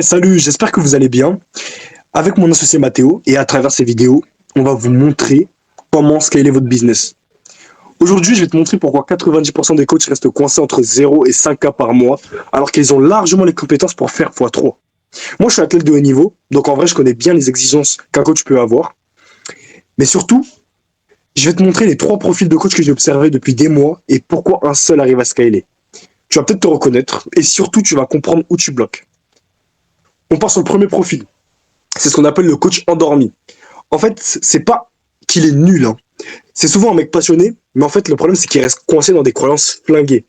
Salut, j'espère que vous allez bien. Avec mon associé Mathéo et à travers ces vidéos, on va vous montrer comment scaler votre business. Aujourd'hui, je vais te montrer pourquoi 90% des coachs restent coincés entre 0 et 5K par mois, alors qu'ils ont largement les compétences pour faire x3. Moi, je suis athlète de haut niveau, donc en vrai, je connais bien les exigences qu'un coach peut avoir. Mais surtout, je vais te montrer les trois profils de coach que j'ai observés depuis des mois et pourquoi un seul arrive à scaler. Tu vas peut-être te reconnaître et surtout, tu vas comprendre où tu bloques. On part sur le premier profil. C'est ce qu'on appelle le coach endormi. En fait, c'est pas qu'il est nul, hein. C'est souvent un mec passionné, mais en fait, le problème, c'est qu'il reste coincé dans des croyances flinguées.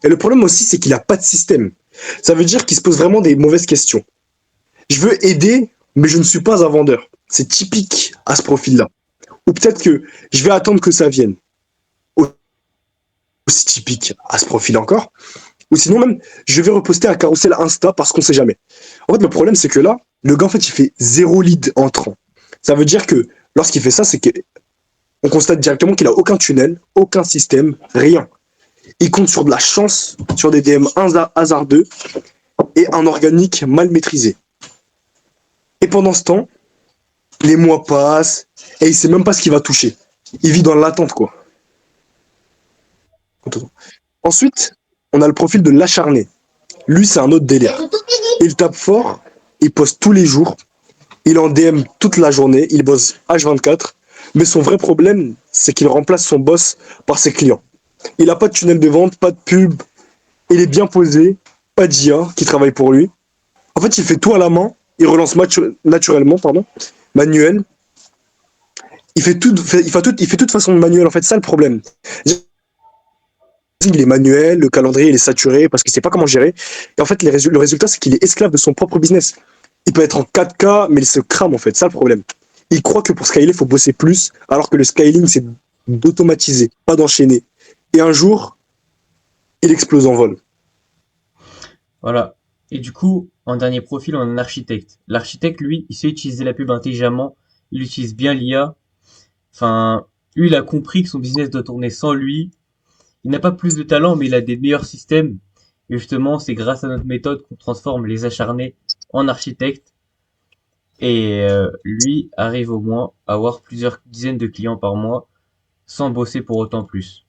Et le problème aussi, c'est qu'il a pas de système. Ça veut dire qu'il se pose vraiment des mauvaises questions. Je veux aider, mais je ne suis pas un vendeur. C'est typique à ce profil-là. Ou peut-être que je vais attendre que ça vienne. Aussi typique à ce profil encore. Ou sinon même, je vais reposter un carrousel Insta parce qu'on sait jamais. En fait, le problème, c'est que là, le gars, en fait, il fait zéro lead entrant. Ça veut dire que lorsqu'il fait ça, c'est qu'on constate directement qu'il a aucun tunnel, aucun système, rien. Il compte sur de la chance, sur des DM hasardeux et un organique mal maîtrisé. Et pendant ce temps, les mois passent et il sait même pas ce qu'il va toucher. Il vit dans l'attente, quoi. Ensuite, on a le profil de l'acharné. Lui, c'est un autre délire. Il tape fort, il poste tous les jours, il en DM toute la journée, il bosse H24, mais son vrai problème, c'est qu'il remplace son boss par ses clients. Il n'a pas de tunnel de vente, pas de pub, il est bien posé, pas d'IA qui travaille pour lui. En fait, il fait tout à la main, il relance naturellement, pardon, manuel. Il fait tout de façon manuelle, en fait, ça le problème. Il est manuel, le calendrier il est saturé parce qu'il sait pas comment gérer. Et en fait, le résultat, c'est qu'il est esclave de son propre business. Il peut être en 4K, mais il se crame en fait, ça le problème. Il croit que pour scaler, il faut bosser plus, alors que le scaling, c'est d'automatiser, pas d'enchaîner. Et un jour, il explose en vol. Voilà. Et du coup, en dernier profil, on a un architecte. L'architecte, lui, il sait utiliser la pub intelligemment, il utilise bien l'IA. Enfin, lui, il a compris que son business doit tourner sans lui. Il n'a pas plus de talent, mais il a des meilleurs systèmes. Et justement, c'est grâce à notre méthode qu'on transforme les acharnés en architectes. Et lui arrive au moins à avoir plusieurs dizaines de clients par mois sans bosser pour autant plus.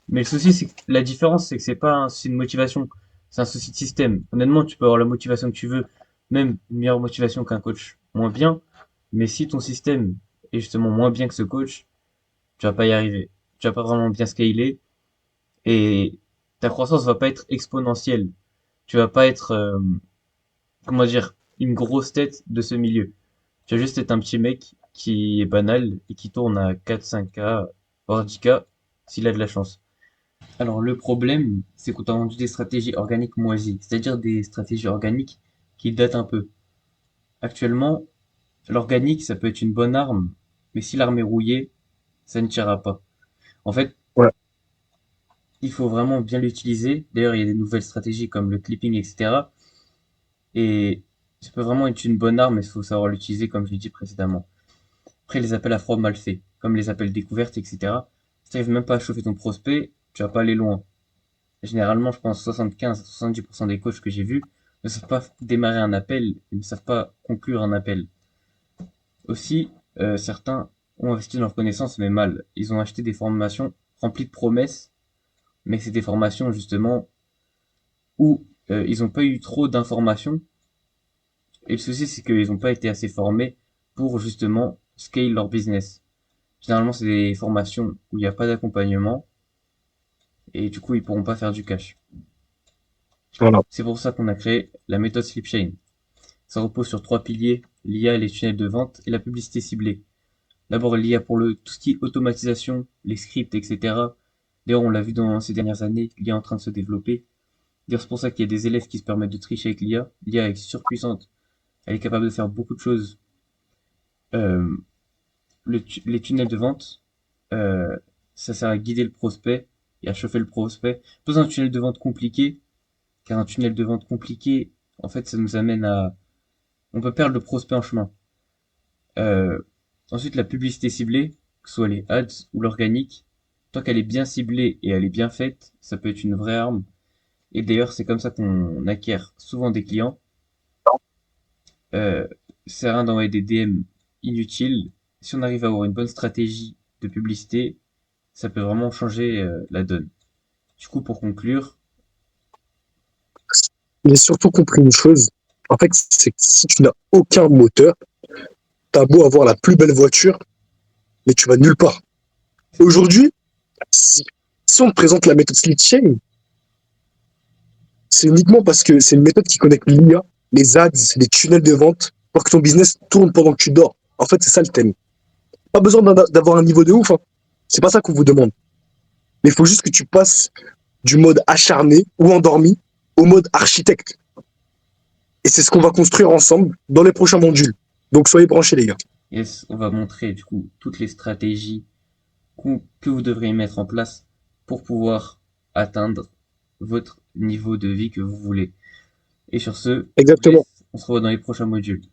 Mais le souci, c'est que la différence, c'est que c'est pas un souci de motivation, c'est un souci de système. Honnêtement, tu peux avoir la motivation que tu veux, même une meilleure motivation qu'un coach moins bien, mais si ton système est justement moins bien que ce coach, tu vas pas y arriver. Tu vas pas vraiment bien scaler et ta croissance va pas être exponentielle. Tu vas pas être, comment dire, une grosse tête de ce milieu. Tu vas juste être un petit mec qui est banal et qui tourne à 4-5K, voire 10K, s'il a de la chance. Alors le problème, c'est qu'on t'a vendu des stratégies organiques moisies, c'est-à-dire des stratégies organiques qui datent un peu. Actuellement, l'organique, ça peut être une bonne arme, mais si l'arme est rouillée, ça ne tirera pas. En fait, Ouais. il faut vraiment bien l'utiliser. D'ailleurs, il y a des nouvelles stratégies comme le clipping, etc. Et ça peut vraiment être une bonne arme, mais il faut savoir l'utiliser comme je l'ai dit précédemment. Après, les appels à froid mal faits, comme les appels découvertes, etc. Si tu n'arrives même pas à chauffer ton prospect, tu vas pas aller loin. Généralement, je pense 75 à 70% des coachs que j'ai vus ne savent pas démarrer un appel, ils ne savent pas conclure un appel. Aussi, certains ont investi dans leurs connaissances, mais mal. Ils ont acheté des formations remplies de promesses, mais c'est des formations justement où ils n'ont pas eu trop d'informations. Et le souci, c'est qu'ils n'ont pas été assez formés pour justement scale leur business. Généralement, c'est des formations où il n'y a pas d'accompagnement et du coup, ils pourront pas faire du cash. Voilà. C'est pour ça qu'on a créé la méthode Slipchain. Ça repose sur trois piliers, l'IA, les tunnels de vente et la publicité ciblée. D'abord l'IA pour tout ce qui est automatisation, les scripts, etc. D'ailleurs, on l'a vu dans ces dernières années, l'IA est en train de se développer. D'ailleurs, c'est pour ça qu'il y a des élèves qui se permettent de tricher avec l'IA. L'IA est surpuissante, elle est capable de faire beaucoup de choses. Euh, les tunnels de vente, euh, ça sert à guider le prospect et à chauffer le prospect. Pas un tunnel de vente compliqué, car un tunnel de vente compliqué, en fait, ça nous amène à... On peut perdre le prospect en chemin. Euh, Ensuite, la publicité ciblée, que ce soit les ads ou l'organique, tant qu'elle est bien ciblée et elle est bien faite, ça peut être une vraie arme. Et d'ailleurs, c'est comme ça qu'on acquiert souvent des clients. Euh, c'est rien d'envoyer des DM inutiles. Si on arrive à avoir une bonne stratégie de publicité, ça peut vraiment changer la donne. Du coup, pour conclure, J'ai surtout compris une chose. En fait, c'est que si tu n'as aucun moteur, t'as beau avoir la plus belle voiture, mais tu vas nulle part. c'est ça. Aujourd'hui, si on te présente la méthode Split Chain, c'est uniquement parce que c'est une méthode qui connecte l'IA, les ads, les tunnels de vente, pour que ton business tourne pendant que tu dors. En fait, c'est ça le thème. Pas besoin d'avoir un niveau de ouf, hein. C'est pas ça qu'on vous demande. Mais il faut juste que tu passes du mode acharné ou endormi au mode architecte. Et c'est ce qu'on va construire ensemble dans les prochains modules. Donc soyez branchés, les gars. Yes, on va montrer du coup toutes les stratégies que vous devriez mettre en place pour pouvoir atteindre votre niveau de vie que vous voulez. Et sur ce, je vous Exactement. laisse. On se revoit dans les prochains modules.